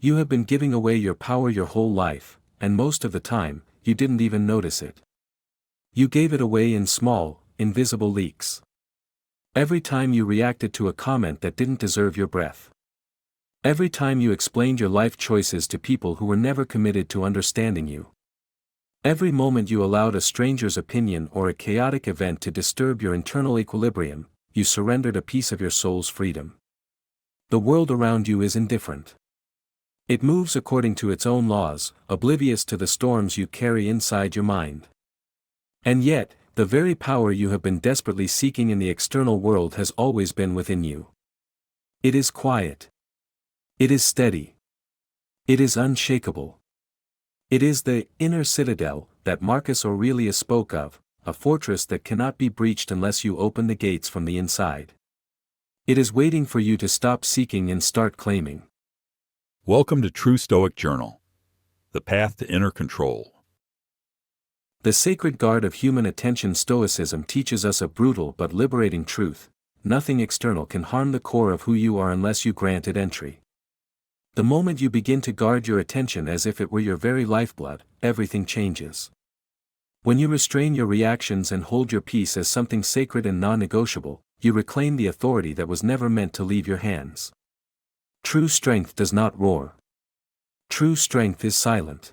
You have been giving away your power your whole life, and most of the time, you didn't even notice it. You gave it away in small, invisible leaks. Every time you reacted to a comment that didn't deserve your breath. Every time you explained your life choices to people who were never committed to understanding you. Every moment you allowed a stranger's opinion or a chaotic event to disturb your internal equilibrium, you surrendered a piece of your soul's freedom. The world around you is indifferent. It moves according to its own laws, oblivious to the storms you carry inside your mind. And yet, the very power you have been desperately seeking in the external world has always been within you. It is quiet. It is steady. It is unshakable. It is the inner citadel that Marcus Aurelius spoke of, a fortress that cannot be breached unless you open the gates from the inside. It is waiting for you to stop seeking and start claiming. Welcome to True Stoic Journal, the path to inner control. The sacred guard of human attention. Stoicism teaches us a brutal but liberating truth: nothing external can harm the core of who you are unless you grant it entry. The moment you begin to guard your attention as if it were your very lifeblood, everything changes. When you restrain your reactions and hold your peace as something sacred and non-negotiable, you reclaim the authority that was never meant to leave your hands. True strength does not roar. True strength is silent.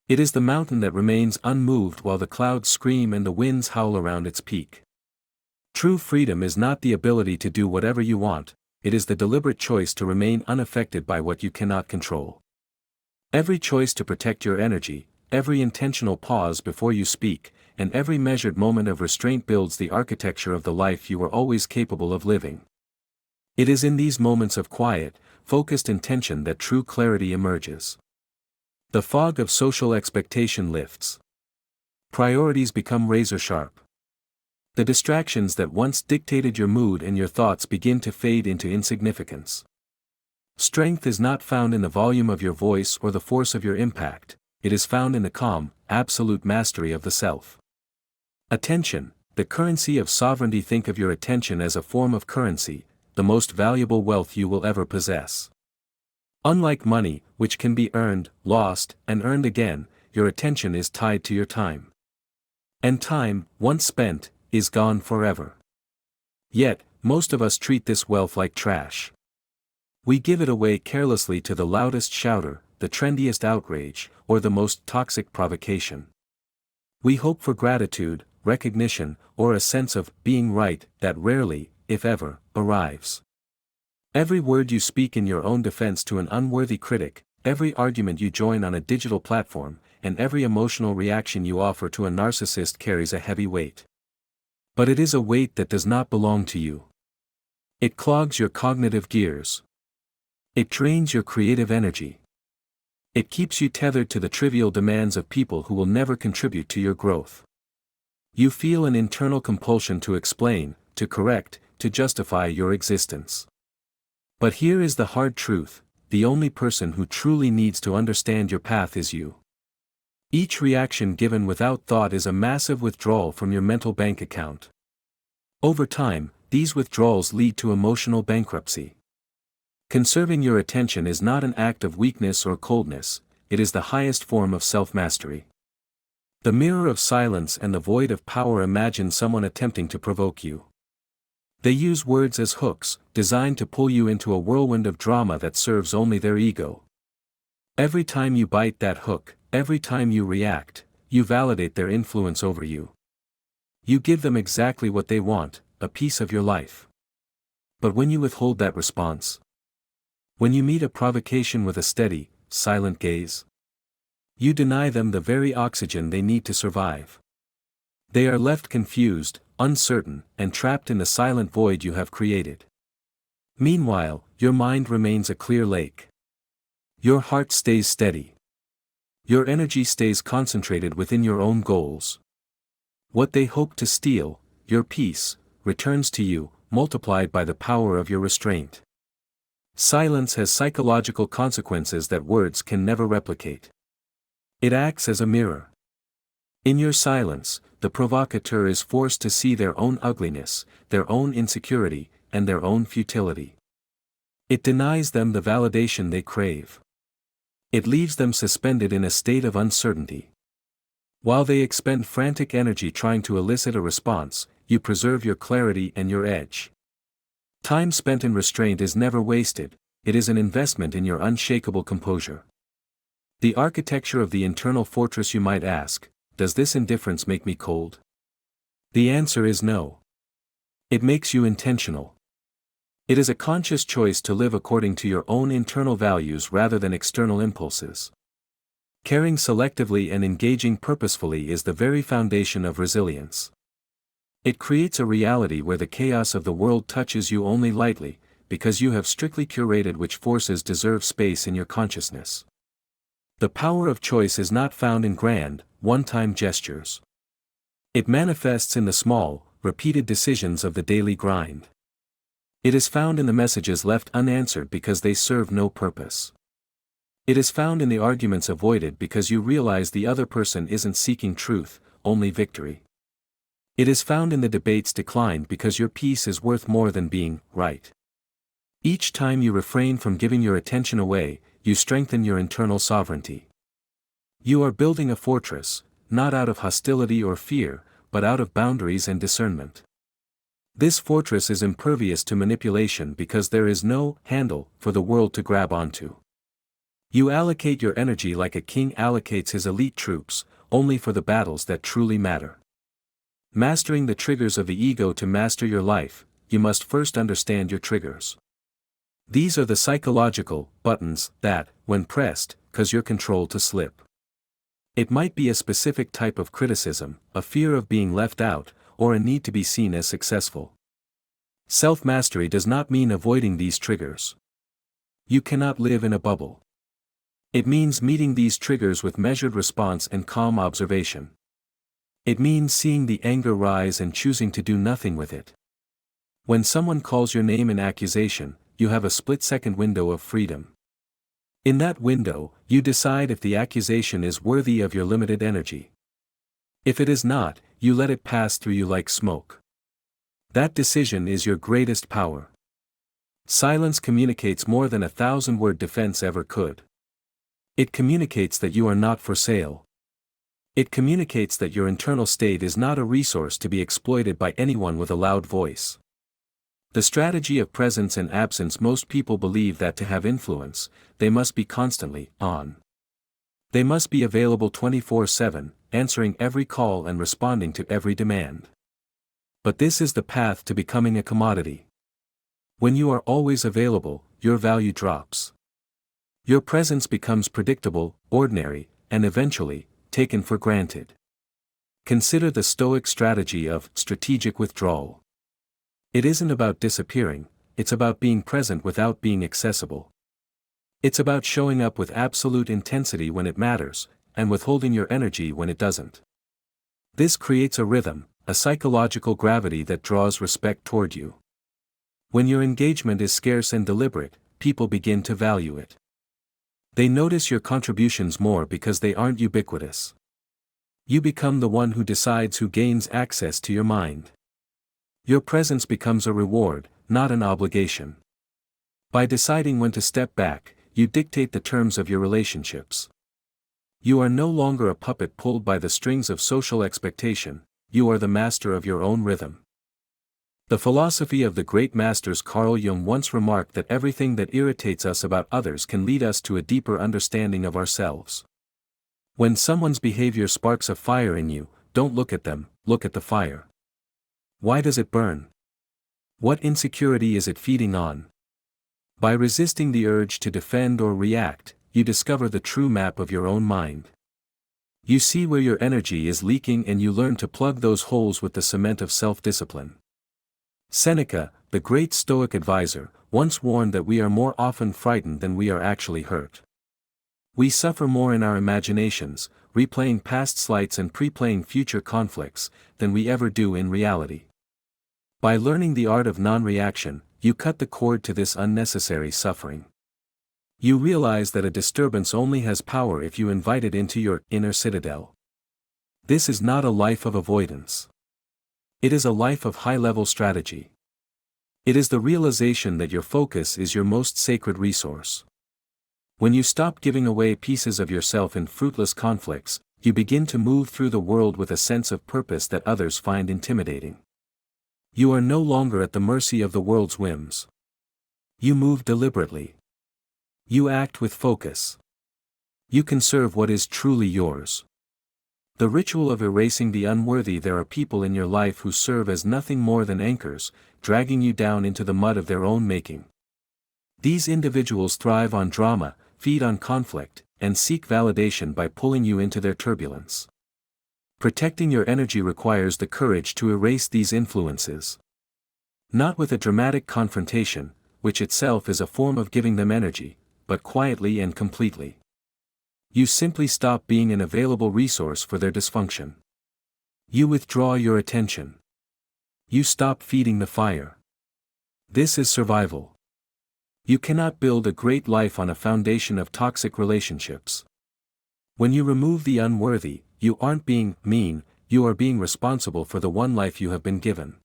It is the mountain that remains unmoved while the clouds scream and the winds howl around its peak. True freedom is not the ability to do whatever you want, it is the deliberate choice to remain unaffected by what you cannot control. Every choice to protect your energy, every intentional pause before you speak, and every measured moment of restraint builds the architecture of the life you are always capable of living. It is in these moments of quiet, focused intention that true clarity emerges. The fog of social expectation lifts. Priorities become razor-sharp. The distractions that once dictated your mood and your thoughts begin to fade into insignificance. Strength is not found in the volume of your voice or the force of your impact, it is found in the calm, absolute mastery of the self. Attention, the currency of sovereignty. Think of your attention as a form of currency, the most valuable wealth you will ever possess. Unlike money, which can be earned, lost, and earned again, your attention is tied to your time. And time, once spent, is gone forever. Yet, most of us treat this wealth like trash. We give it away carelessly to the loudest shouter, the trendiest outrage, or the most toxic provocation. We hope for gratitude, recognition, or a sense of being right that rarely, if ever, arrives. Every word you speak in your own defense to an unworthy critic, every argument you join on a digital platform, and every emotional reaction you offer to a narcissist carries a heavy weight. But it is a weight that does not belong to you. It clogs your cognitive gears. It drains your creative energy. It keeps you tethered to the trivial demands of people who will never contribute to your growth. You feel an internal compulsion to explain, to correct, to justify your existence. But here is the hard truth: the only person who truly needs to understand your path is you. Each reaction given without thought is a massive withdrawal from your mental bank account. Over time, these withdrawals lead to emotional bankruptcy. Conserving your attention is not an act of weakness or coldness, it is the highest form of self-mastery. The mirror of silence and the void of power. Imagine someone attempting to provoke you. They use words as hooks, designed to pull you into a whirlwind of drama that serves only their ego. Every time you bite that hook, every time you react, you validate their influence over you. You give them exactly what they want, a piece of your life. But when you withhold that response, when you meet a provocation with a steady, silent gaze, you deny them the very oxygen they need to survive. They are left confused, uncertain, and trapped in the silent void you have created. Meanwhile, your mind remains a clear lake. Your heart stays steady. Your energy stays concentrated within your own goals. What they hope to steal, your peace, returns to you, multiplied by the power of your restraint. Silence has psychological consequences that words can never replicate. It acts as a mirror. In your silence, the provocateur is forced to see their own ugliness, their own insecurity, and their own futility. It denies them the validation they crave. It leaves them suspended in a state of uncertainty. While they expend frantic energy trying to elicit a response, you preserve your clarity and your edge. Time spent in restraint is never wasted, it is an investment in your unshakable composure. The architecture of the internal fortress. You might ask, does this indifference make me cold? The answer is no. It makes you intentional. It is a conscious choice to live according to your own internal values rather than external impulses. Caring selectively and engaging purposefully is the very foundation of resilience. It creates a reality where the chaos of the world touches you only lightly, because you have strictly curated which forces deserve space in your consciousness. The power of choice is not found in grand, one-time gestures. It manifests in the small, repeated decisions of the daily grind. It is found in the messages left unanswered because they serve no purpose. It is found in the arguments avoided because you realize the other person isn't seeking truth, only victory. It is found in the debates declined because your peace is worth more than being right. Each time you refrain from giving your attention away, you strengthen your internal sovereignty. You are building a fortress, not out of hostility or fear, but out of boundaries and discernment. This fortress is impervious to manipulation because there is no handle for the world to grab onto. You allocate your energy like a king allocates his elite troops, only for the battles that truly matter. Mastering the triggers of the ego. To master your life, you must first understand your triggers. These are the psychological buttons that, when pressed, cause your control to slip. It might be a specific type of criticism, a fear of being left out, or a need to be seen as successful. Self-mastery does not mean avoiding these triggers. You cannot live in a bubble. It means meeting these triggers with measured response and calm observation. It means seeing the anger rise and choosing to do nothing with it. When someone calls your name in accusation, you have a split-second window of freedom. In that window, you decide if the accusation is worthy of your limited energy. If it is not, you let it pass through you like smoke. That decision is your greatest power. Silence communicates more than 1,000-word defense ever could. It communicates that you are not for sale. It communicates that your internal state is not a resource to be exploited by anyone with a loud voice. The strategy of presence and absence. Most people believe that to have influence, they must be constantly on. They must be available 24/7, answering every call and responding to every demand. But this is the path to becoming a commodity. When you are always available, your value drops. Your presence becomes predictable, ordinary, and eventually, taken for granted. Consider the Stoic strategy of strategic withdrawal. It isn't about disappearing, it's about being present without being accessible. It's about showing up with absolute intensity when it matters, and withholding your energy when it doesn't. This creates a rhythm, a psychological gravity that draws respect toward you. When your engagement is scarce and deliberate, people begin to value it. They notice your contributions more because they aren't ubiquitous. You become the one who decides who gains access to your mind. Your presence becomes a reward, not an obligation. By deciding when to step back, you dictate the terms of your relationships. You are no longer a puppet pulled by the strings of social expectation, you are the master of your own rhythm. The philosophy of the great masters. Carl Jung once remarked that everything that irritates us about others can lead us to a deeper understanding of ourselves. When someone's behavior sparks a fire in you, don't look at them, look at the fire. Why does it burn? What insecurity is it feeding on? By resisting the urge to defend or react, you discover the true map of your own mind. You see where your energy is leaking and you learn to plug those holes with the cement of self-discipline. Seneca, the great Stoic advisor, once warned that we are more often frightened than we are actually hurt. We suffer more in our imaginations, replaying past slights and pre-playing future conflicts, than we ever do in reality. By learning the art of non-reaction, you cut the cord to this unnecessary suffering. You realize that a disturbance only has power if you invite it into your inner citadel. This is not a life of avoidance. It is a life of high-level strategy. It is the realization that your focus is your most sacred resource. When you stop giving away pieces of yourself in fruitless conflicts, you begin to move through the world with a sense of purpose that others find intimidating. You are no longer at the mercy of the world's whims. You move deliberately. You act with focus. You conserve what is truly yours. The ritual of erasing the unworthy. There are people in your life who serve as nothing more than anchors, dragging you down into the mud of their own making. These individuals thrive on drama, feed on conflict, and seek validation by pulling you into their turbulence. Protecting your energy requires the courage to erase these influences. Not with a dramatic confrontation, which itself is a form of giving them energy, but quietly and completely. You simply stop being an available resource for their dysfunction. You withdraw your attention. You stop feeding the fire. This is survival. You cannot build a great life on a foundation of toxic relationships. When you remove the unworthy, you aren't being mean, you are being responsible for the one life you have been given.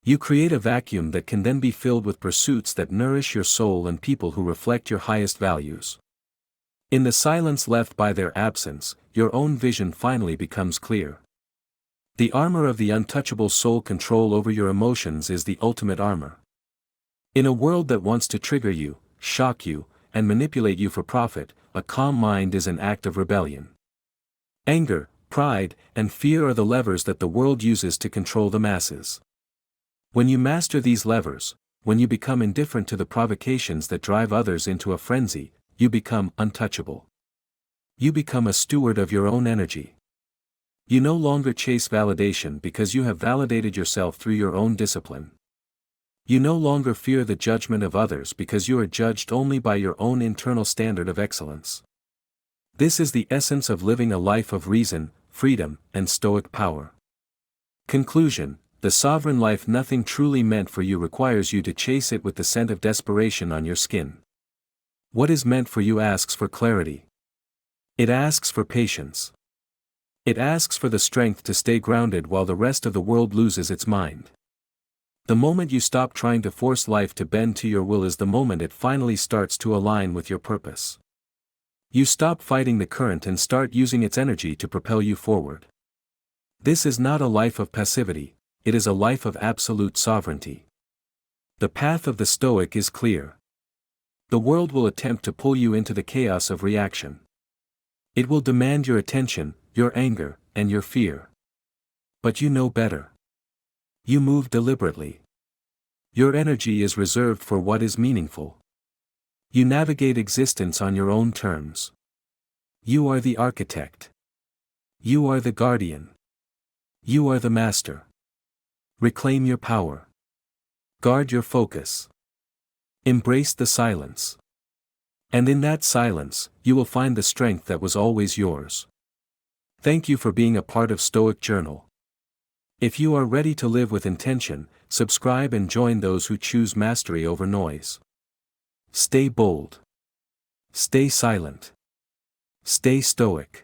You create a vacuum that can then be filled with pursuits that nourish your soul and people who reflect your highest values. In the silence left by their absence, your own vision finally becomes clear. The armor of the untouchable soul. Control over your emotions is the ultimate armor. In a world that wants to trigger you, shock you, and manipulate you for profit, a calm mind is an act of rebellion. Anger, pride, and fear are the levers that the world uses to control the masses. When you master these levers, when you become indifferent to the provocations that drive others into a frenzy, you become untouchable. You become a steward of your own energy. You no longer chase validation because you have validated yourself through your own discipline. You no longer fear the judgment of others because you are judged only by your own internal standard of excellence. This is the essence of living a life of reason, freedom, and stoic power. Conclusion: the sovereign life nothing truly meant for you requires you to chase it with the scent of desperation on your skin. What is meant for you asks for clarity. It asks for patience. It asks for the strength to stay grounded while the rest of the world loses its mind. The moment you stop trying to force life to bend to your will is the moment it finally starts to align with your purpose. You stop fighting the current and start using its energy to propel you forward. This is not a life of passivity, it is a life of absolute sovereignty. The path of the Stoic is clear. The world will attempt to pull you into the chaos of reaction. It will demand your attention, your anger, and your fear. But you know better. You move deliberately. Your energy is reserved for what is meaningful. You navigate existence on your own terms. You are the architect. You are the guardian. You are the master. Reclaim your power. Guard your focus. Embrace the silence. And in that silence, you will find the strength that was always yours. Thank you for being a part of Stoic Journal. If you are ready to live with intention, subscribe and join those who choose mastery over noise. Stay bold. Stay silent. Stay stoic.